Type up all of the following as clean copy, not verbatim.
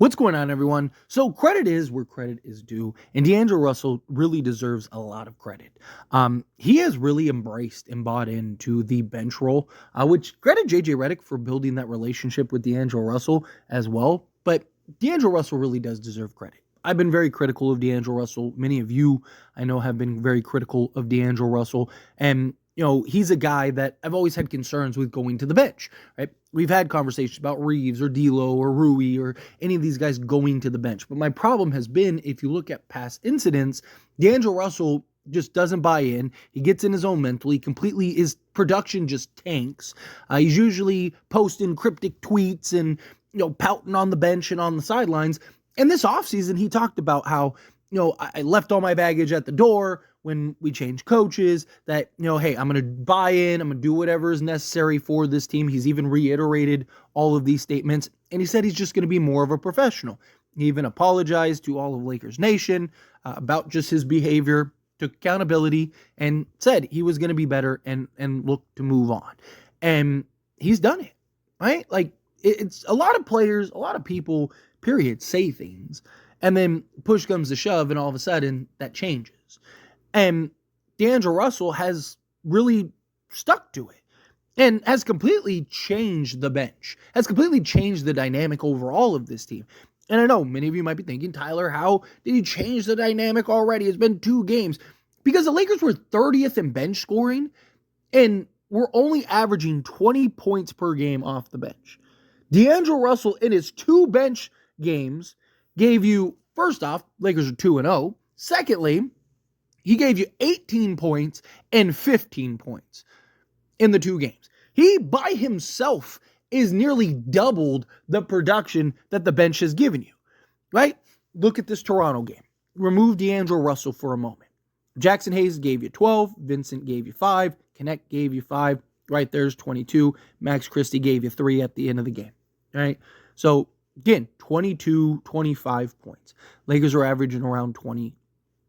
What's going on, everyone? So credit is where credit is due, and D'Angelo Russell really deserves a lot of credit. He has really embraced and bought into the bench role, which credit JJ Redick for building that relationship with D'Angelo Russell as well. But D'Angelo Russell really does deserve credit. I've been very critical of D'Angelo Russell. Many of you, I know, have been very critical of D'Angelo Russell, and he's a guy that I've always had concerns with going to the bench, right? We've had conversations about Reeves or D'Lo or Rui or any of these guys going to the bench. But my problem has been, if you look at past incidents, D'Angelo Russell just doesn't buy in. He gets in his own mental. His production just tanks. He's usually posting cryptic tweets and, pouting on the bench and on the sidelines. And this offseason, he talked about how, I left all my baggage at the door when we changed coaches, that, hey, I'm going to buy in, I'm going to do whatever is necessary for this team. He's even reiterated all of these statements, and he said he's just going to be more of a professional. He even apologized to all of Lakers Nation about just his behavior, took accountability, and said he was going to be better and look to move on. And he's done it, right? Like, it's a lot of players, a lot of people, period, say things, and then push comes to shove, and all of a sudden, that changes. And D'Angelo Russell has really stuck to it and has completely changed the bench, has completely changed the dynamic overall of this team. And I know many of you might be thinking, Tyler, how did he change the dynamic already? It's been 2 games. Because the Lakers were 30th in bench scoring and were only averaging 20 points per game off the bench. D'Angelo Russell, in his 2 bench games, gave you, first off, Lakers are 2-0. Secondly, he gave you 18 points and 15 points in the 2 games. He, by himself, is nearly doubled the production that the bench has given you, right? Look at this Toronto game. Remove D'Angelo Russell for a moment. Jackson Hayes gave you 12. Vincent gave you 5. Connect gave you 5. Right there's 22. Max Christie gave you 3 at the end of the game, right? So, again, 22, 25 points. Lakers are averaging around 20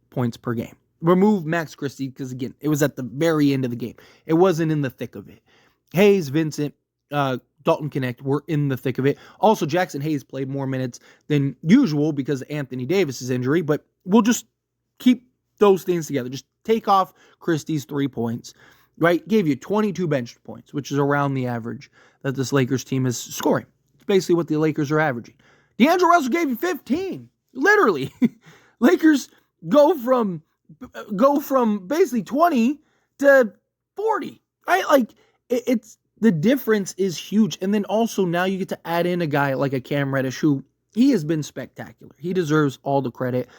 points per game. Remove Max Christie because, again, it was at the very end of the game. It wasn't in the thick of it. Hayes, Vincent, Dalton Connect were in the thick of it. Also, Jackson Hayes played more minutes than usual because of Anthony Davis's injury, but we'll just keep those things together. Just take off Christie's 3 points, right? Gave you 22 bench points, which is around the average that this Lakers team is scoring. It's basically what the Lakers are averaging. D'Angelo Russell gave you 15. Literally. Lakers go from basically 20 to 40, right? Like, it's the difference is huge. And then also now you get to add in a guy like a Cam Reddish, who he has been spectacular. He deserves all the credit.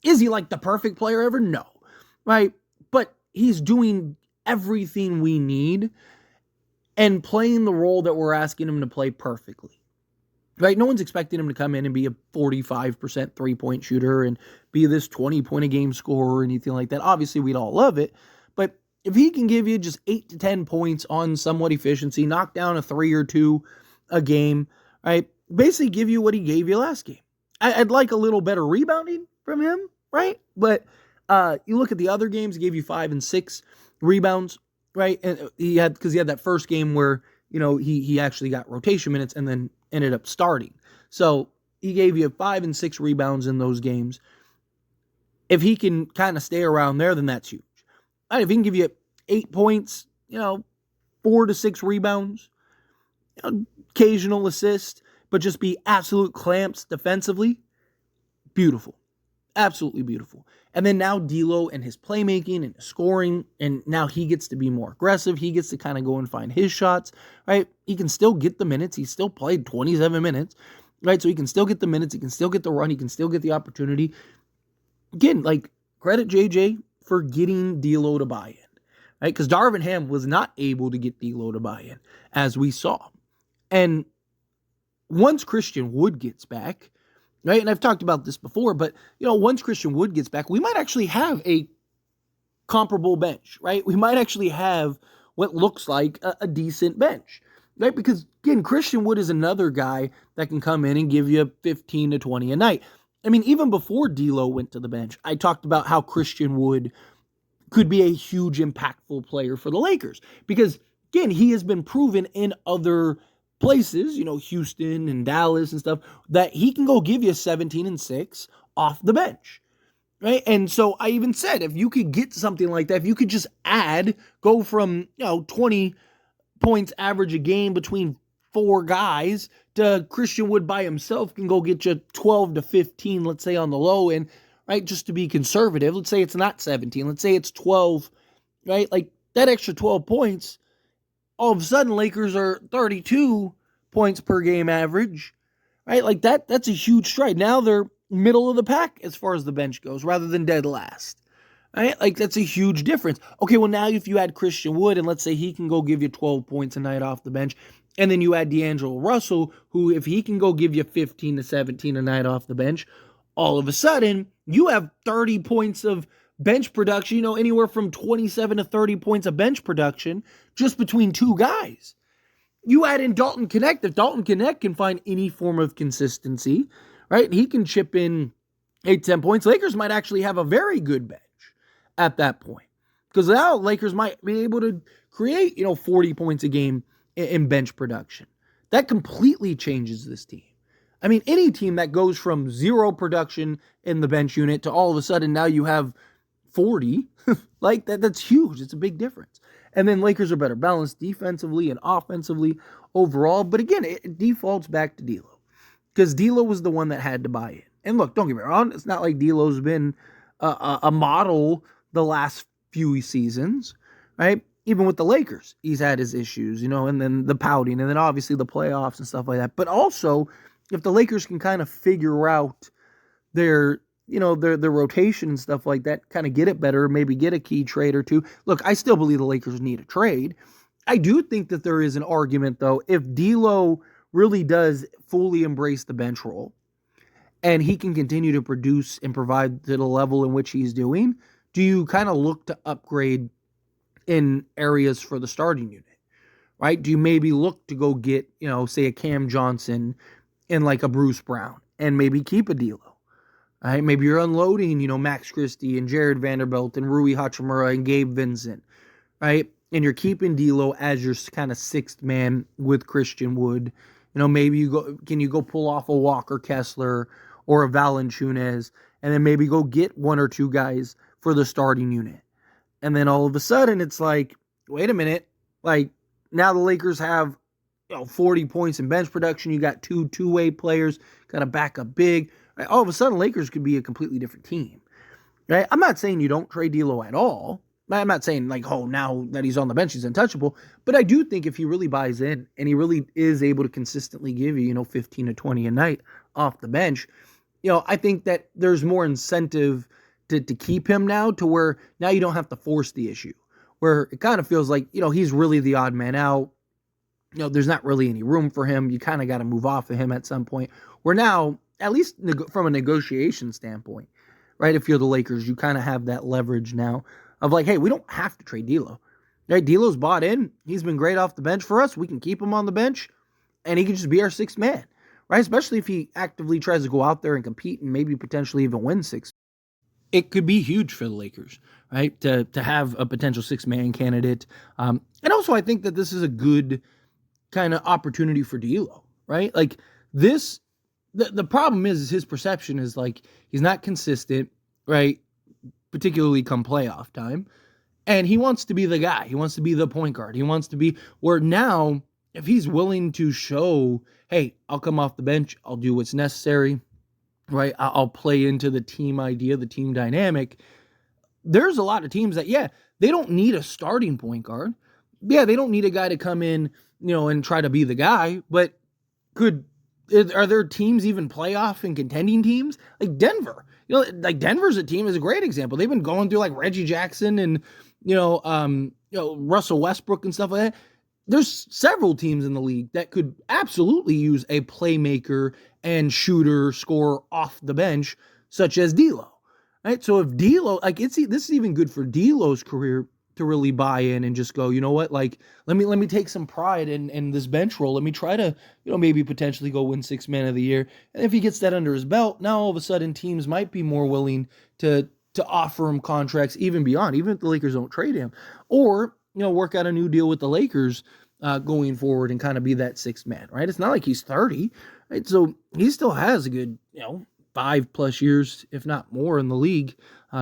Is he like the perfect player ever? No, right? But he's doing everything we need and playing the role that we're asking him to play perfectly. Right? No one's expecting him to come in and be a 45% three-point shooter and be this 20-point-a-game scorer or anything like that. Obviously, we'd all love it. But if he can give you just 8 to 10 points on somewhat efficiency, knock down a 3 or 2 a game, right? Basically give you what he gave you last game. I'd like a little better rebounding from him, right? But you look at the other games, he gave you 5 and 6 rebounds, right? And he had that first game where, he actually got rotation minutes and then ended up starting. So he gave you 5 and 6 rebounds in those games. If he can kind of stay around there, then that's huge. Right, if he can give you 8 points, 4 to 6 rebounds, occasional assist, but just be absolute clamps defensively, beautiful. Absolutely beautiful. And then now D'Lo and his playmaking and his scoring, and now he gets to be more aggressive. He gets to kind of go and find his shots, right? He can still get the minutes. He still played 27 minutes, right? So he can still get the minutes. He can still get the run. He can still get the opportunity. Again, like, credit JJ for getting D'Lo to buy in, right? Because Darvin Ham was not able to get D'Lo to buy in, as we saw. And once Christian Wood gets back, right, and I've talked about this before, but, once Christian Wood gets back, we might actually have a comparable bench, right? We might actually have what looks like a decent bench, right? Because, again, Christian Wood is another guy that can come in and give you 15 to 20 a night. I mean, even before D'Lo went to the bench, I talked about how Christian Wood could be a huge impactful player for the Lakers. Because, again, he has been proven in other places, Houston and Dallas and stuff, that he can go give you 17-6 off the bench. Right. And so I even said, if you could get something like that, if you could just go from, 20 points average a game between four guys to Christian Wood by himself can go get you 12 to 15, let's say on the low end, right? Just to be conservative. Let's say it's not 17. Let's say it's 12, right? Like that extra 12 points, all of a sudden Lakers are 32 points per game average, right? Like that's a huge stride. Now they're middle of the pack as far as the bench goes rather than dead last. Right? Like that's a huge difference. Okay, well now if you add Christian Wood and let's say he can go give you 12 points a night off the bench, and then you add D'Angelo Russell, who if he can go give you 15 to 17 a night off the bench, all of a sudden you have 30 points of bench production, anywhere from 27 to 30 points of bench production just between two guys. You add in Dalton Knecht. If Dalton Knecht can find any form of consistency, right, he can chip in 8-10 points. Lakers might actually have a very good bench at that point. Because now Lakers might be able to create, 40 points a game in bench production. That completely changes this team. I mean, any team that goes from zero production in the bench unit to all of a sudden now you have 40, like that's huge. It's a big difference. And then Lakers are better balanced defensively and offensively overall. But again, it defaults back to D'Lo. Because D'Lo was the one that had to buy in. And look, don't get me wrong, it's not like D'Lo's been a model the last few seasons, right? Even with the Lakers, he's had his issues, and then the pouting, and then obviously the playoffs and stuff like that. But also, if the Lakers can kind of figure out their rotation and stuff like that, kind of get it better, maybe get a key trade or two. Look, I still believe the Lakers need a trade. I do think that there is an argument, though, if D'Lo really does fully embrace the bench role and he can continue to produce and provide to the level in which he's doing, do you kind of look to upgrade in areas for the starting unit, right? Do you maybe look to go get, say a Cam Johnson and like a Bruce Brown and maybe keep a D'Lo, right? Maybe you're unloading, Max Christie and Jared Vanderbilt and Rui Hachimura and Gabe Vincent, right? And you're keeping D'Lo as your kind of sixth man with Christian Wood. Maybe can you go pull off a Walker Kessler or a Valanciunas and then maybe go get one or two guys for the starting unit. And then all of a sudden it's like, wait a minute, like now the Lakers have 40 points in bench production. You got two-way players, got a backup big. Right? All of a sudden Lakers could be a completely different team. Right? I'm not saying you don't trade D'Lo at all. I'm not saying like, now that he's on the bench, he's untouchable. But I do think if he really buys in and he really is able to consistently give you, 15 to 20 a night off the bench, I think that there's more incentive to keep him now to where now you don't have to force the issue. Where it kind of feels like, he's really the odd man out. There's not really any room for him. You kind of got to move off of him at some point. Where now, at least from a negotiation standpoint, right, if you're the Lakers, you kind of have that leverage now of like, hey, we don't have to trade D'Lo. Right, D'Lo's bought in. He's been great off the bench for us. We can keep him on the bench, and he can just be our sixth man, right? Especially if he actively tries to go out there and compete and maybe potentially even win six. It could be huge for the Lakers, right, to have a potential six-man candidate. And also, I think that this is a good kind of opportunity for D'Lo, right? Like this, the problem is his perception is like he's not consistent, right? Particularly come playoff time. And he wants to be the guy. He wants to be the point guard. He wants to be where now, if he's willing to show, hey, I'll come off the bench, I'll do what's necessary, right? I'll play into the team idea, the team dynamic. There's a lot of teams that, they don't need a starting point guard. Yeah, they don't need a guy to come in, and try to be the guy. But are there teams, even playoff and contending teams? Like Denver. Like Denver's is a great example. They've been going through like Reggie Jackson and, Russell Westbrook and stuff like that. There's several teams in the league that could absolutely use a playmaker and shooter scorer off the bench, such as D'Lo. Right? So if D'Lo, this is even good for D'Lo's career to really buy in and just go, you know what, like, let me take some pride in this bench role. Let me try to, maybe potentially go win sixth man of the year. And if he gets that under his belt, now all of a sudden teams might be more willing to offer him contracts even beyond, even if the Lakers don't trade him, or, work out a new deal with the Lakers going forward and kind of be that sixth man, right? It's not like he's 30, right? So he still has a good, 5+ years, if not more, in the league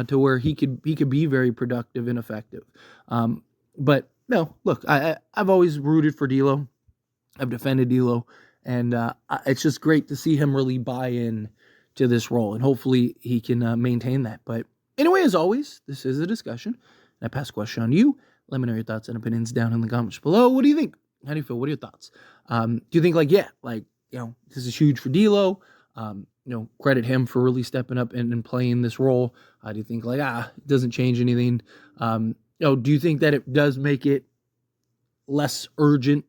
to where he could be very productive and effective. But no, look, I've always rooted for D'Lo. I've defended D'Lo, and it's just great to see him really buy in to this role, and hopefully he can maintain that. But anyway, as always, this is a discussion. And I pass the question on to you. Let me know your thoughts and opinions down in the comments below. What do you think? How do you feel? What are your thoughts? Do you think this is huge for D'Lo? Credit him for really stepping up and playing this role. Do you think it doesn't change anything? Do you think that it does make it less urgent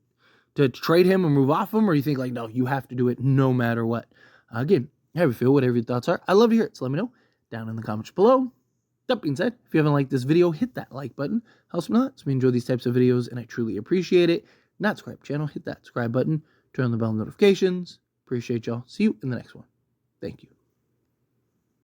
to trade him or move off him? Or do you think no, you have to do it no matter what? Again, how you feel, whatever your thoughts are. I love to hear it, so let me know down in the comments below. That being said, if you haven't liked this video, hit that like button. Helps me a lot. So we enjoy these types of videos, and I truly appreciate it. Not subscribe channel, hit that subscribe button. Turn on the bell notifications. Appreciate y'all. See you in the next one. Thank you.